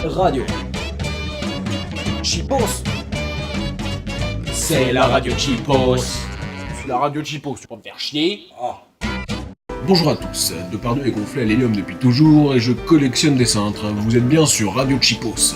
Radio Chipos. C'est la radio Chipos. C'est la radio Chipos, tu peux me faire chier. Bonjour à tous, Depardieu est gonflé à l'hélium depuis toujours et je collectionne des cintres. Vous êtes bien sur Radio Chipos.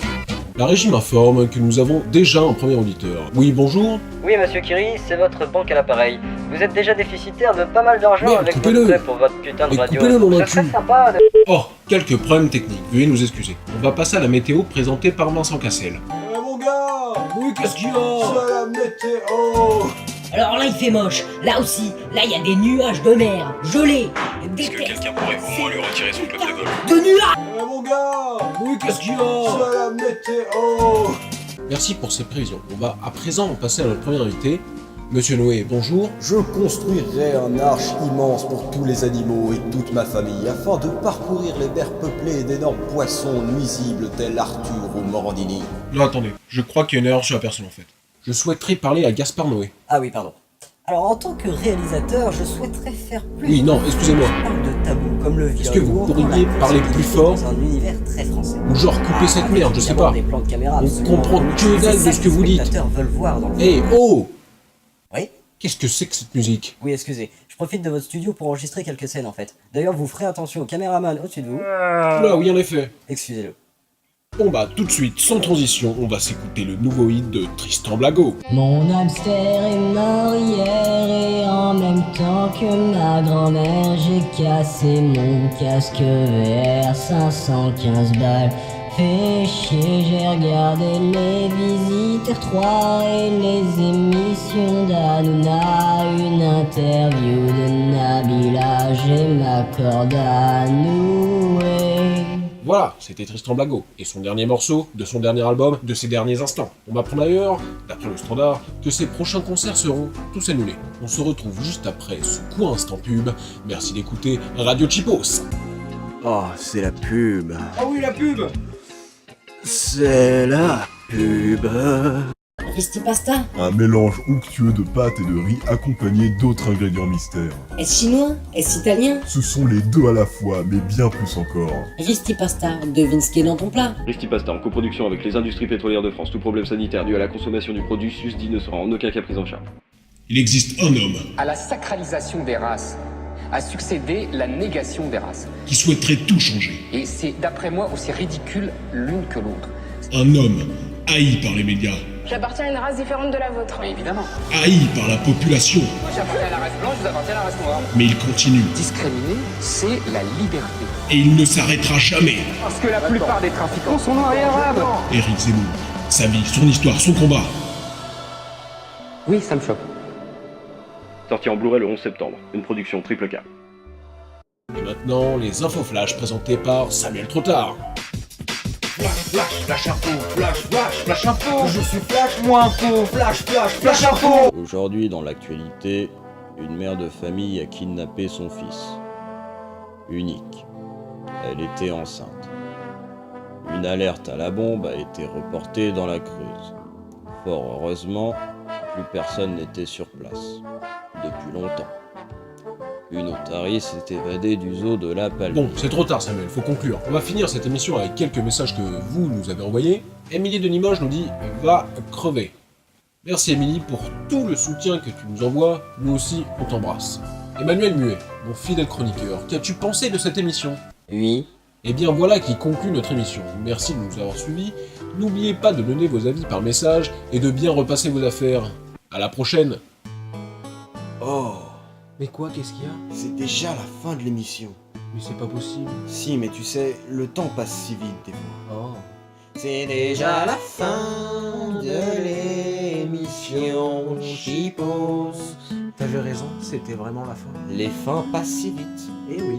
La régie m'informe que nous avons déjà un premier auditeur. Oui, bonjour. Oui, monsieur Curie, c'est votre banque à l'appareil. Vous êtes déjà déficitaire de pas mal d'argent Merde, avec coupez-le. votre prêt pour votre putain de Mais radio. coupez-le, nom d'un Ce serait cul. sympa de... Oh, quelques problèmes techniques, veuillez nous excuser. On va passer à la météo présentée par Vincent Cassel. Mon gars, Oui, qu'est-ce qu'il y a? c'est la météo. Alors là il fait moche, là aussi, là il y a des nuages de mer, gelés, des pourrait au moins lui retirer son club de golf? de nuages. Mon gars, Oui, qu'est-ce qu'il y a? c'est la météo. Merci pour ces prévisions. On va à présent passer à notre premier invité. Monsieur Noé, bonjour. Je construirai un arche immense pour tous les animaux et toute ma famille afin de parcourir les mers peuplées d'énormes poissons nuisibles tels Arthur ou Morandini. Non, attendez, je crois qu'il y a une erreur sur la personne en fait. Je souhaiterais parler à Gaspard Noé. Ah oui, pardon. Alors, en tant que réalisateur, je souhaiterais faire plus. Oui, non, excusez-moi. On parle de tabous comme le viol. Est-ce que vous ou encore pourriez la parler prostitution plus fort? dans un univers très français. Ou genre couper cette Avec merde, je sais évidemment pas. des plans de caméra On absolument comprend uniques. que dalle C'est de ça ce que vous les dites. spectateurs veulent voir dans le Eh, film. oh! Oui. Qu'est-ce que c'est que cette musique? Oui, excusez. Je profite de votre studio pour enregistrer quelques scènes en fait. D'ailleurs, vous ferez attention au caméraman au-dessus de vous. Là, oui, en effet. Excusez-le. Bon bah, tout de suite, sans transition, on va s'écouter le nouveau hit de Tristan Blago. Mon hamster est mort hier et en même temps que ma grand-mère, j'ai cassé mon casque VR 515 balles. Fait chier, j'ai regardé les Visiteurs 3 et les émissions d'Hanouna. Une interview de Nabila, j'ai ma corde à nouer. Voilà, c'était Tristan Blago, et son dernier morceau, de son dernier album, de ses derniers instants. On m'apprend d'ailleurs, d'après le standard, que ses prochains concerts seront tous annulés. On se retrouve juste après ce court instant pub. Merci d'écouter Radio Chipos. Oh, c'est la pub. Ah oui, la pub. C'est la pub. Risti pasta? Un mélange onctueux de pâtes et de riz accompagné d'autres ingrédients mystères. Est-ce chinois? Est-ce italien? Ce sont les deux à la fois, mais bien plus encore. Risti pasta, devine ce qui est dans ton plat. Risti Pasta en coproduction avec les industries pétrolières de France. Tout problème sanitaire dû à la consommation du produit susdit ne sera en aucun cas pris en charge. Il existe un homme À la sacralisation des races a succédé la négation des races. qui souhaiterait tout changer. Et c'est, d'après moi, aussi ridicule l'une que l'autre. Un homme haï par les médias, J'appartiens à une race différente de la vôtre. Mais évidemment. haï par la population, Moi, j'appartiens à la race blanche, vous appartenez à la race noire. mais il continue. Discriminer, c'est la liberté. Et il ne s'arrêtera jamais. Parce que la plupart des trafiquants sont noirs et arabes. Éric Zemmour, sa vie, son histoire, son combat. Oui, ça me choque. Sorti en Blu-ray le 11 septembre. Une production triple K. Et maintenant, les infos flash présentés par Samuel Trottard. Flash info, flash info. Je suis flash, moi info, flash info. Aujourd'hui, dans l'actualité, une mère de famille a kidnappé son fils. Unique. Elle était enceinte. Une alerte à la bombe a été reportée dans la Creuse. Fort heureusement, plus personne n'était sur place. Depuis longtemps. Une otarie s'est évadée du zoo de la Palme. Bon, c'est trop tard Samuel, faut conclure. On va finir cette émission avec quelques messages que vous nous avez envoyés. Émilie de Limoges nous dit « Va crever ». Merci Émilie pour tout le soutien que tu nous envoies, nous aussi on t'embrasse. Emmanuel Muet, mon fidèle chroniqueur, qu'as-tu pensé de cette émission? Oui. Eh bien voilà qui conclut notre émission. Merci de nous avoir suivis. N'oubliez pas de donner vos avis par message et de bien repasser vos affaires. À la prochaine. Oh, Mais quoi, qu'est-ce qu'il y a? c'est déjà la fin de l'émission. Mais c'est pas possible. Si, mais tu sais, le temps passe si vite des fois. Oh. C'est déjà la fin de l'émission Chipos. T'avais raison, c'était vraiment la fin. Les fins passent si vite. Eh oui.